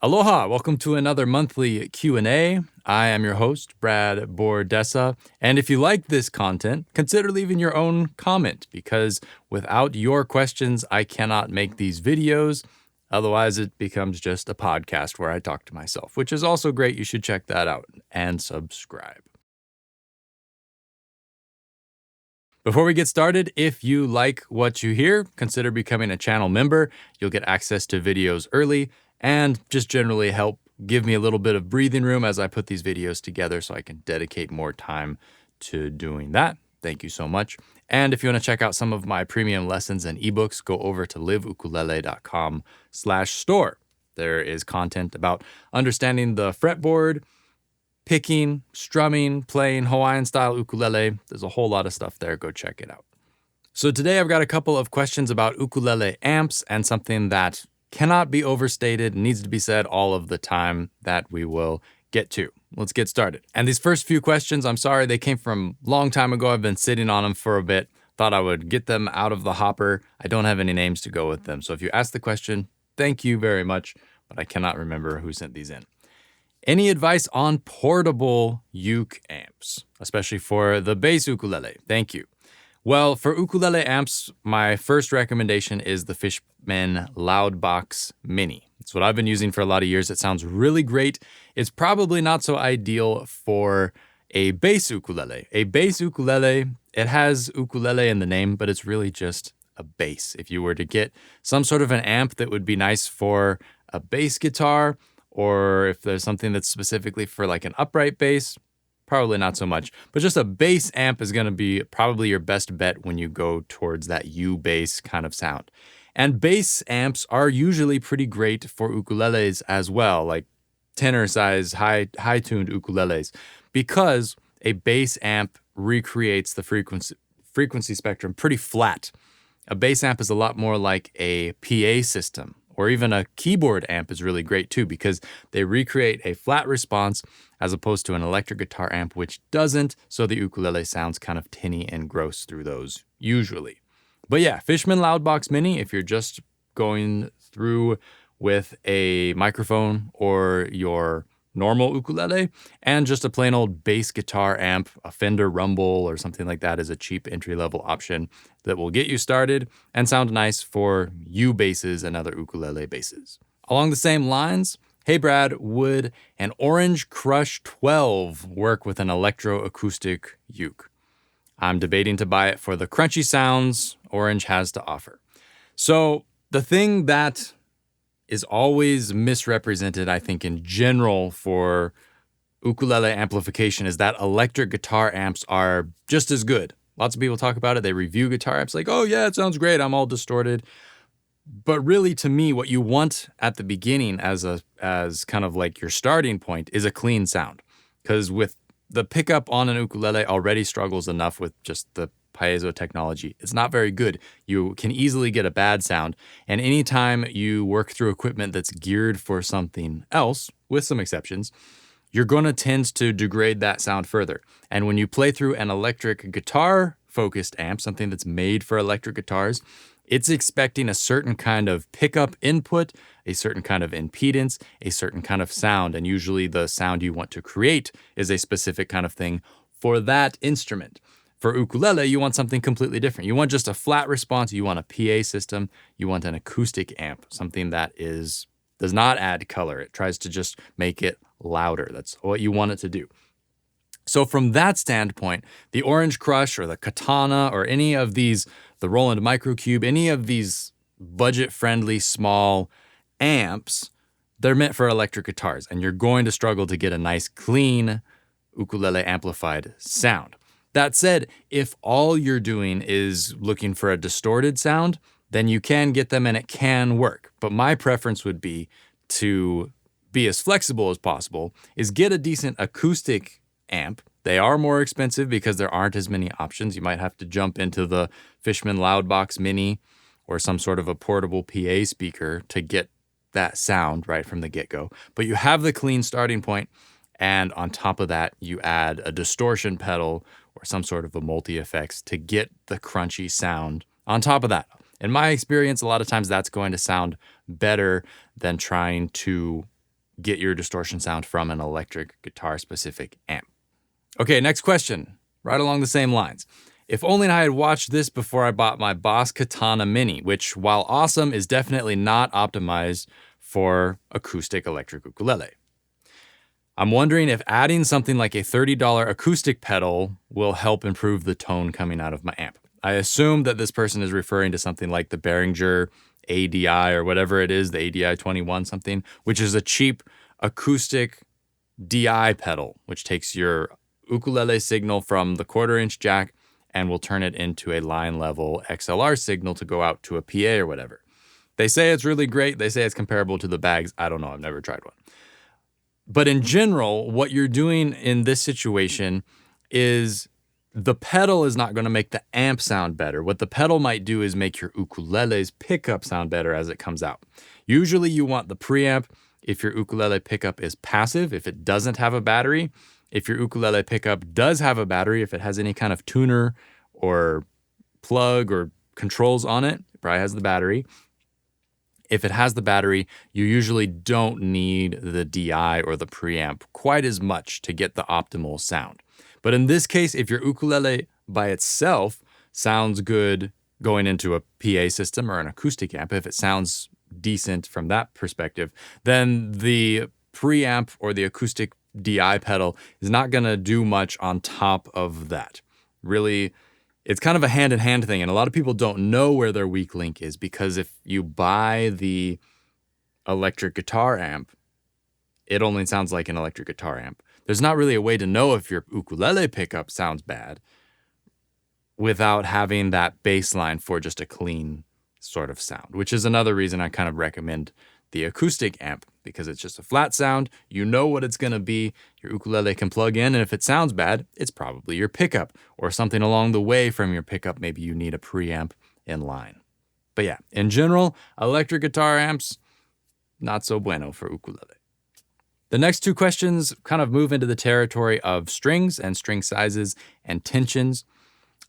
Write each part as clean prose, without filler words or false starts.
Aloha, welcome to another monthly Q&A. I am your host, Brad Bordessa, and if you like this content, consider leaving your own comment because without your questions, I cannot make these videos. Otherwise, it becomes just a podcast where I talk to myself, which is also great. You should check that out and subscribe. Before we get started, if you like what you hear, consider becoming a channel member. You'll get access to videos early and just generally help give me a little bit of breathing room as I put these videos together so I can dedicate more time to doing that. Thank you so much. And if you want to check out some of my premium lessons and ebooks, go over to liveukulele.com/store. There is content about understanding the fretboard, picking, strumming, playing Hawaiian-style ukulele. There's a whole lot of stuff there. Go check it out. So today I've got a couple of questions about ukulele amps and something that cannot be overstated, needs to be said all of the time that we will get to. Let's get started. And these first few questions, I'm sorry, they came from a long time ago. I've been sitting on them for a bit. Thought I would get them out of the hopper. I don't have any names to go with them. So if you ask the question, thank you very much, but I cannot remember who sent these in. Any advice on portable uke amps, especially for the bass ukulele? Thank you. Well, for ukulele amps, my first recommendation is the Fishman Loudbox Mini. It's what I've been using for a lot of years. It sounds really great. It's probably not so ideal for a bass ukulele. A bass ukulele, it has ukulele in the name, but it's really just a bass. If you were to get some sort of an amp that would be nice for a bass guitar, or if there's something that's specifically for like an upright bass, probably not so much, but just a bass amp is going to be probably your best bet when you go towards that U-bass kind of sound. And bass amps are usually pretty great for ukuleles as well, like tenor size, high-tuned ukuleles, because a bass amp recreates the frequency spectrum pretty flat. A bass amp is a lot more like a PA system, or even a keyboard amp is really great too, because they recreate a flat response as opposed to an electric guitar amp, which doesn't, so the ukulele sounds kind of tinny and gross through those usually. But yeah, Fishman Loudbox Mini, if you're just going through with a microphone or your normal ukulele, and just a plain old bass guitar amp, a Fender Rumble or something like that is a cheap entry-level option that will get you started and sound nice for U basses and other ukulele basses. Along the same lines, hey Brad, would an Orange Crush 12 work with an electroacoustic uke? I'm debating to buy it for the crunchy sounds Orange has to offer. So the thing that is always misrepresented, I think, in general for ukulele amplification is that electric guitar amps are just as good. Lots of people talk about it. They review guitar amps like, oh yeah, it sounds great. I'm all distorted. But really, to me, what you want at the beginning as kind of like your starting point is a clean sound. Because with the pickup on an ukulele already struggles enough with just the piezo technology. It's not very good. You can easily get a bad sound. And anytime you work through equipment that's geared for something else, with some exceptions, you're going to tend to degrade that sound further. And when you play through an electric guitar focused amp, something that's made for electric guitars, it's expecting a certain kind of pickup input, a certain kind of impedance, a certain kind of sound. And usually the sound you want to create is a specific kind of thing for that instrument. For ukulele, you want something completely different. You want just a flat response. You want a PA system. You want an acoustic amp, something that does not add color. It tries to just make it louder. That's what you want it to do. So from that standpoint, the Orange Crush or the Katana or any of these, the Roland Microcube, any of these budget-friendly small amps, they're meant for electric guitars, and you're going to struggle to get a nice, clean ukulele amplified sound. That said, if all you're doing is looking for a distorted sound, then you can get them and it can work. But my preference would be to be as flexible as possible, is get a decent acoustic amp. They are more expensive because there aren't as many options. You might have to jump into the Fishman Loudbox Mini or some sort of a portable PA speaker to get that sound right from the get-go. But you have the clean starting point, and on top of that, you add a distortion pedal or some sort of a multi-effects to get the crunchy sound on top of that. In my experience, a lot of times that's going to sound better than trying to get your distortion sound from an electric guitar specific amp. Okay, next question, right along the same lines. If only I had watched this before I bought my Boss Katana Mini, which, while awesome, is definitely not optimized for acoustic electric ukulele. I'm wondering if adding something like a $30 acoustic pedal will help improve the tone coming out of my amp. I assume that this person is referring to something like the Behringer ADI or whatever it is, the ADI 21 something, which is a cheap acoustic DI pedal, which takes your ukulele signal from the 1/4-inch jack and will turn it into a line level XLR signal to go out to a PA or whatever. They say it's really great. They say it's comparable to the bags. I don't know. I've never tried one. But in general, what you're doing in this situation is the pedal is not going to make the amp sound better. What the pedal might do is make your ukulele's pickup sound better as it comes out. Usually you want the preamp if your ukulele pickup is passive, if it doesn't have a battery. If your ukulele pickup does have a battery, if it has any kind of tuner or plug or controls on it, it probably has the battery. If it has the battery, you usually don't need the DI or the preamp quite as much to get the optimal sound. But in this case, if your ukulele by itself sounds good going into a PA system or an acoustic amp, if it sounds decent from that perspective, then the preamp or the acoustic DI pedal is not going to do much on top of that. Really, it's kind of a hand-in-hand thing, and a lot of people don't know where their weak link is, because if you buy the electric guitar amp, it only sounds like an electric guitar amp. There's not really a way to know if your ukulele pickup sounds bad without having that bass line for just a clean sort of sound, which is another reason I kind of recommend the acoustic amp, because it's just a flat sound. You know what it's going to be. Your ukulele can plug in, and if it sounds bad, it's probably your pickup or something along the way from your pickup. Maybe you need a preamp in line. But yeah, in general, electric guitar amps, not so bueno for ukulele. The next two questions kind of move into the territory of strings and string sizes and tensions.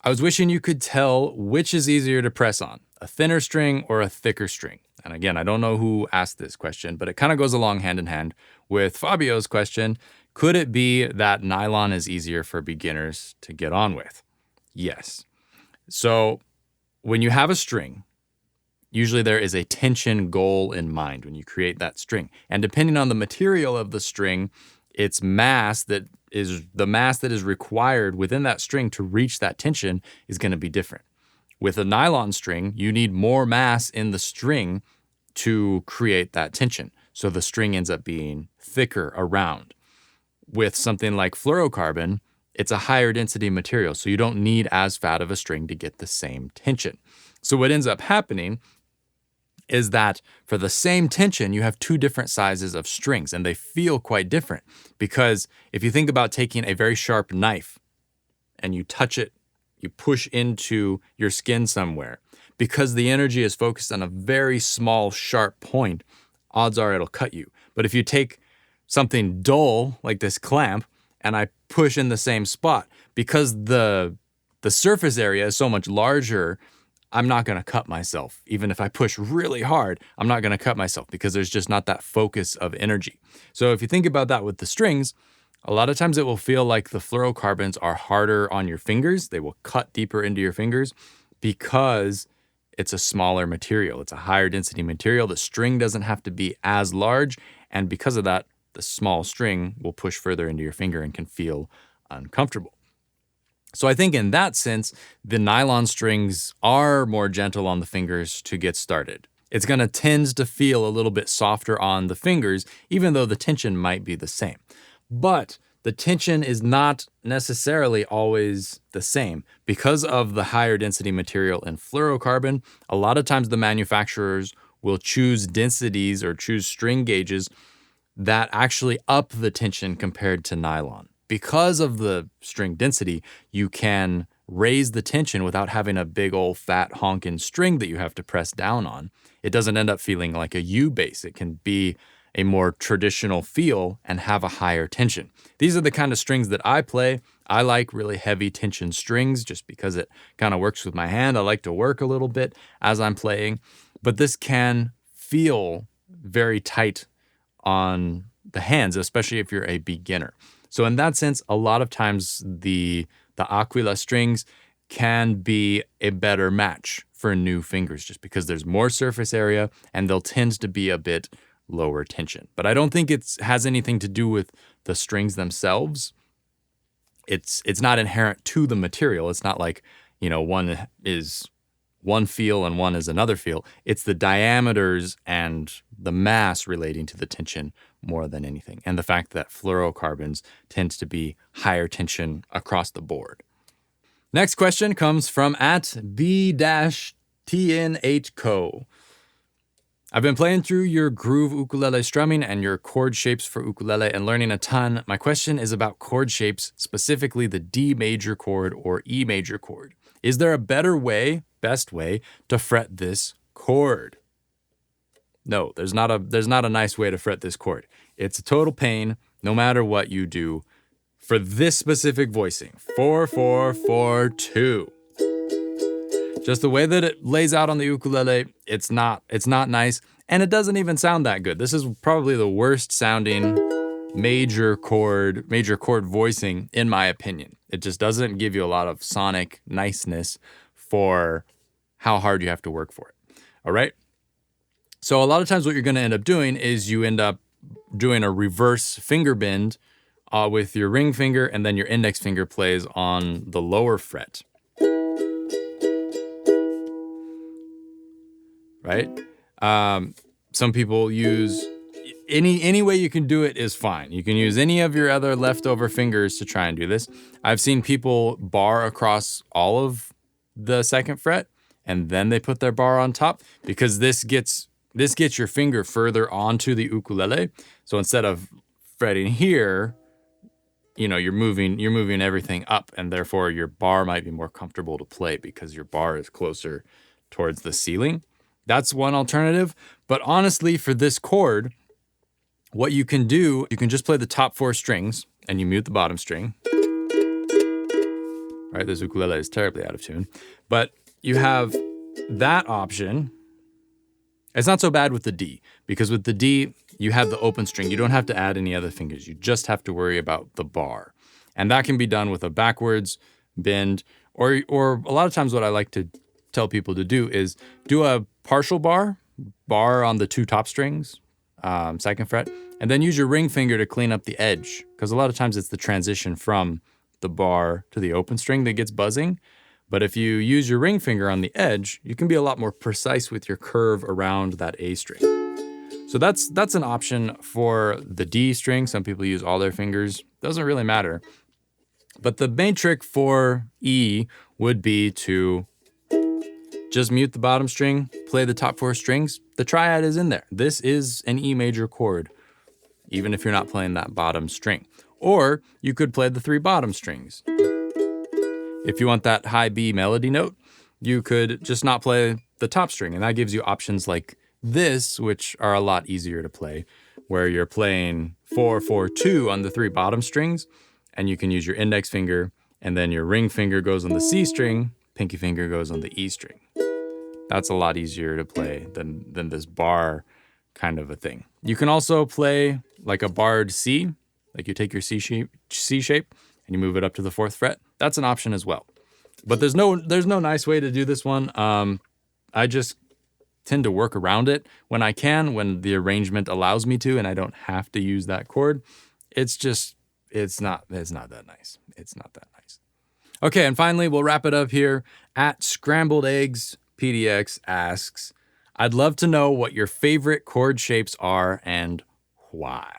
I was wishing you could tell which is easier to press on, a thinner string or a thicker string. And again, I don't know who asked this question, but it kind of goes along hand in hand with Fabio's question. Could it be that nylon is easier for beginners to get on with? Yes. So when you have a string, usually there is a tension goal in mind when you create that string. And depending on the material of the string, its mass that is the mass that is required within that string to reach that tension is going to be different. With a nylon string, you need more mass in the string to create that tension. So the string ends up being thicker around. With something like fluorocarbon, it's a higher density material, so you don't need as fat of a string to get the same tension. So what ends up happening is that for the same tension, you have two different sizes of strings, and they feel quite different. Because if you think about taking a very sharp knife and you touch it, you push into your skin somewhere, because the energy is focused on a very small, sharp point, odds are it'll cut you. But if you take something dull, like this clamp, and I push in the same spot, because the surface area is so much larger, I'm not going to cut myself. Even if I push really hard, I'm not going to cut myself, because there's just not that focus of energy. So if you think about that with the strings, a lot of times it will feel like the fluorocarbons are harder on your fingers. They will cut deeper into your fingers because it's a smaller material. It's a higher density material. The string doesn't have to be as large. And because of that, the small string will push further into your finger and can feel uncomfortable. So I think in that sense, the nylon strings are more gentle on the fingers to get started. It's going to tend to feel a little bit softer on the fingers, even though the tension might be the same. But the tension is not necessarily always the same. Because of the higher density material in fluorocarbon, a lot of times the manufacturers will choose densities or choose string gauges that actually up the tension compared to nylon. Because of the string density, you can raise the tension without having a big old fat honking string that you have to press down on. It doesn't end up feeling like a ubass. It can be a more traditional feel and have a higher tension. These are the kind of strings that I play. I like really heavy tension strings just because it kind of works with my hand. I like to work a little bit as I'm playing, but this can feel very tight on the hands, especially if you're a beginner. So in that sense, a lot of times the Aquila strings can be a better match for new fingers just because there's more surface area and they'll tend to be a bit lower tension. But I don't think it has anything to do with the strings themselves. It's not inherent to the material. It's not like, one is one feel and one is another feel. It's the diameters and the mass relating to the tension more than anything. And the fact that fluorocarbons tends to be higher tension across the board. Next question comes from @B-TNHCO. I've been playing through your groove ukulele strumming and your chord shapes for ukulele and learning a ton. My question is about chord shapes, specifically the D major chord or E major chord. Is there a better way, best way, to fret this chord? No, there's not a nice way to fret this chord. It's a total pain no matter what you do for this specific voicing. 4-4-4-2. Just the way that it lays out on the ukulele, it's not nice, and it doesn't even sound that good. This is probably the worst sounding major chord voicing in my opinion. It just doesn't give you a lot of sonic niceness for how hard you have to work for it. All right? So a lot of times what you're going to end up doing is you end up doing a reverse finger bend with your ring finger, and then your index finger plays on the lower fret. Right? Some people use any way you can do it is fine. You can use any of your other leftover fingers to try and do this. I've seen people bar across all of the second fret and then they put their bar on top because this gets your finger further onto the ukulele. So instead of fretting here, you're moving everything up, and therefore your bar might be more comfortable to play because your bar is closer towards the ceiling. That's one alternative. But honestly, for this chord, what you can do, you can just play the top 4 strings and you mute the bottom string. Right, this ukulele is terribly out of tune. But you have that option. It's not so bad with the D, because with the D, you have the open string. You don't have to add any other fingers. You just have to worry about the bar. And that can be done with a backwards bend, or a lot of times what I like to tell people to do is do a partial bar on the 2 top strings, second fret, and then use your ring finger to clean up the edge. Because a lot of times it's the transition from the bar to the open string that gets buzzing. But if you use your ring finger on the edge, you can be a lot more precise with your curve around that A string. So that's an option for the D string. Some people use all their fingers. Doesn't really matter. But the main trick for E would be to just mute the bottom string, play the top 4 strings. The triad is in there. This is an E major chord, even if you're not playing that bottom string. Or you could play the 3 bottom strings. If you want that high B melody note, you could just not play the top string. And that gives you options like this, which are a lot easier to play, where you're playing 4-4-2 on the 3 bottom strings, and you can use your index finger, and then your ring finger goes on the C string, pinky finger goes on the E string. That's a lot easier to play than this bar kind of a thing. You can also play like a barred C, like you take your C shape and you move it up to the 4th fret. That's an option as well. But there's no nice way to do this one. I just tend to work around it when I can, when the arrangement allows me to, and I don't have to use that chord. It's not that nice. It's not that nice. Okay, and finally, we'll wrap it up here. @Scrambled Eggs PDX asks, I'd love to know what your favorite chord shapes are and why.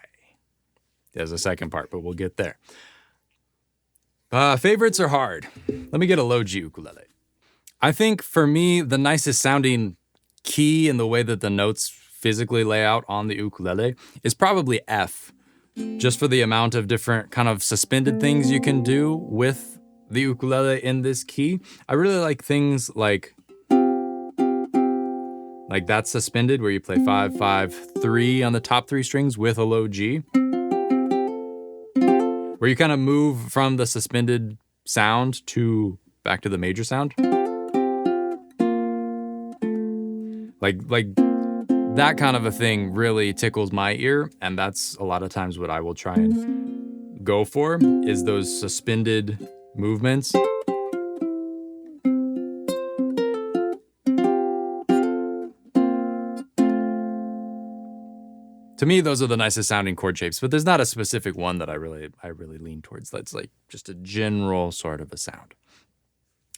There's a second part, but we'll get there. Favorites are hard. Let me get a low G ukulele. I think for me, the nicest sounding key in the way that the notes physically lay out on the ukulele is probably F, just for the amount of different kind of suspended things you can do with the ukulele in this key. I really like things like that suspended where you play 5-5-3 on the top 3 strings with a low G, where you kind of move from the suspended sound back to the major sound. Like That kind of a thing really tickles my ear, and that's a lot of times what I will try and go for, is those suspended movements. To me, those are the nicest sounding chord shapes, but there's not a specific one that I really lean towards. That's like just a general sort of a sound.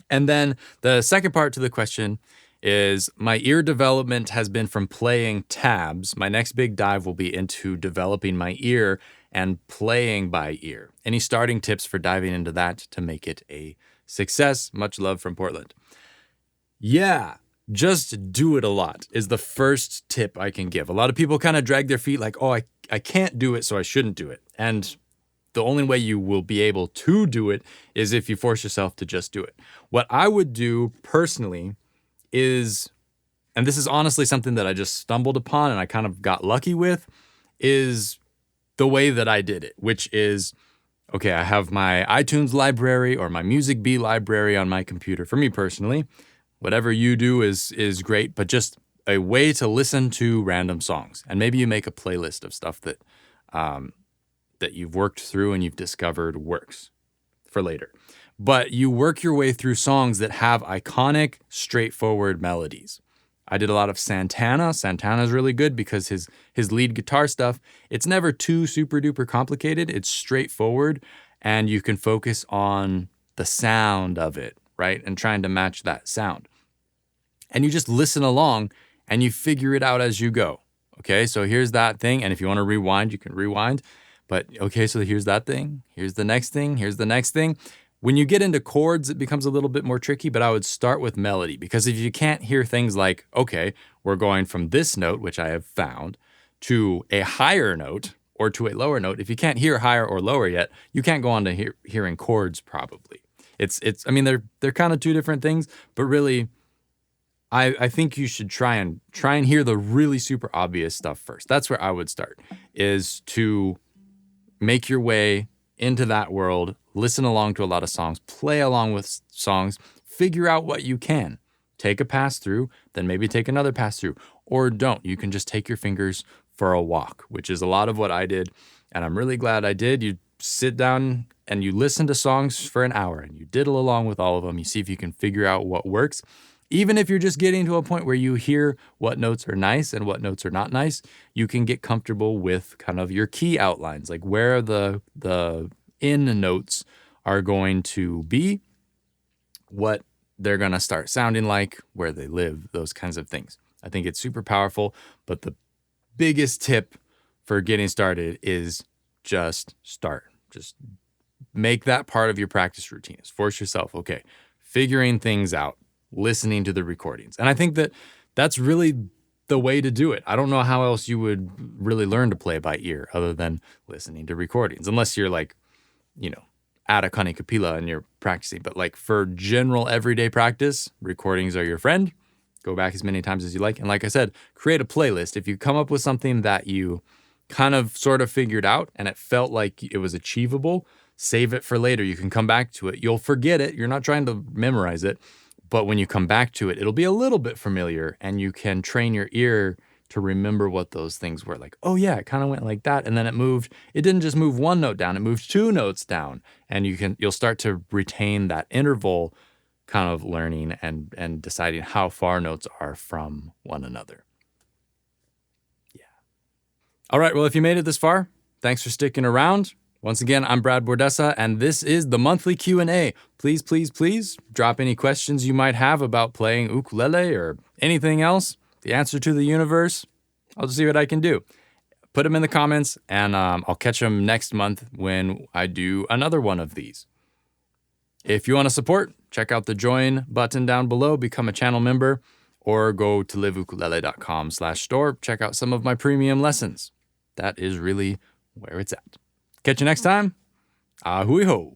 And then the second part to the question is, my ear development has been from playing tabs. My next big dive will be into developing my ear and playing by ear. Any starting tips for diving into that to make it a success? Much love from Portland. Yeah, just do it a lot is the first tip I can give. A lot of people kind of drag their feet like, oh, I can't do it, so I shouldn't do it. And the only way you will be able to do it is if you force yourself to just do it. What I would do personally is, and this is honestly something that I just stumbled upon and I kind of got lucky with, is the way that I did it, which is, okay, I have my iTunes library or my Music Bee library on my computer. For me personally, whatever you do is great, but just a way to listen to random songs. And maybe you make a playlist of stuff that that you've worked through and you've discovered works for later. But you work your way through songs that have iconic, straightforward melodies. I did a lot of Santana. Santana's really good because his lead guitar stuff, it's never too super duper complicated. It's straightforward and you can focus on the sound of it, right? And trying to match that sound. And you just listen along and you figure it out as you go. Okay, so here's that thing. And if you want to rewind, you can rewind. But okay, so here's that thing. Here's the next thing. Here's the next thing. When you get into chords, it becomes a little bit more tricky, but I would start with melody, because if you can't hear things like, okay, we're going from this note, which I have found, to a higher note or to a lower note, if you can't hear higher or lower yet, you can't go on to hearing chords probably. I mean, they're kind of two different things, but really, I think you should try and hear the really super obvious stuff first. That's where I would start, is to make your way into that world, listen along to a lot of songs, play along with songs, figure out what you can. Take a pass through, then maybe take another pass through, or don't. You can just take your fingers for a walk, which is a lot of what I did, and I'm really glad I did. You sit down and you listen to songs for an hour and you diddle along with all of them. You see if you can figure out what works. Even if you're just getting to a point where you hear what notes are nice and what notes are not nice, you can get comfortable with kind of your key outlines, like where the in notes are going to be, what they're going to start sounding like, where they live, those kinds of things. I think it's super powerful, but the biggest tip for getting started is just start. Just make that part of your practice routine. Force yourself, okay, figuring things out, listening to the recordings. And I think that that's really the way to do it. I don't know how else you would really learn to play by ear other than listening to recordings, unless you're like, at a Kani Kapila and you're practicing. But like for general everyday practice, recordings are your friend. Go back as many times as you like. And like I said, create a playlist. If you come up with something that you kind of sort of figured out and it felt like it was achievable, save it for later. You can come back to it. You'll forget it. You're not trying to memorize it. But when you come back to it, it'll be a little bit familiar and you can train your ear to remember what those things were. Like, oh yeah, it kind of went like that. And then it didn't just move one note down, it moved two notes down. And you'll start to retain that interval kind of learning and deciding how far notes are from one another. Yeah. All right, well, if you made it this far, thanks for sticking around. Once again, I'm Brad Bordessa, and this is the monthly Q&A. Please, please, please drop any questions you might have about playing ukulele or anything else. The answer to the universe, I'll just see what I can do. Put them in the comments, and I'll catch them next month when I do another one of these. If you want to support, check out the join button down below, become a channel member, or go to liveukulele.com/store. Check out some of my premium lessons. That is really where it's at. Catch you next time. Ahui ho.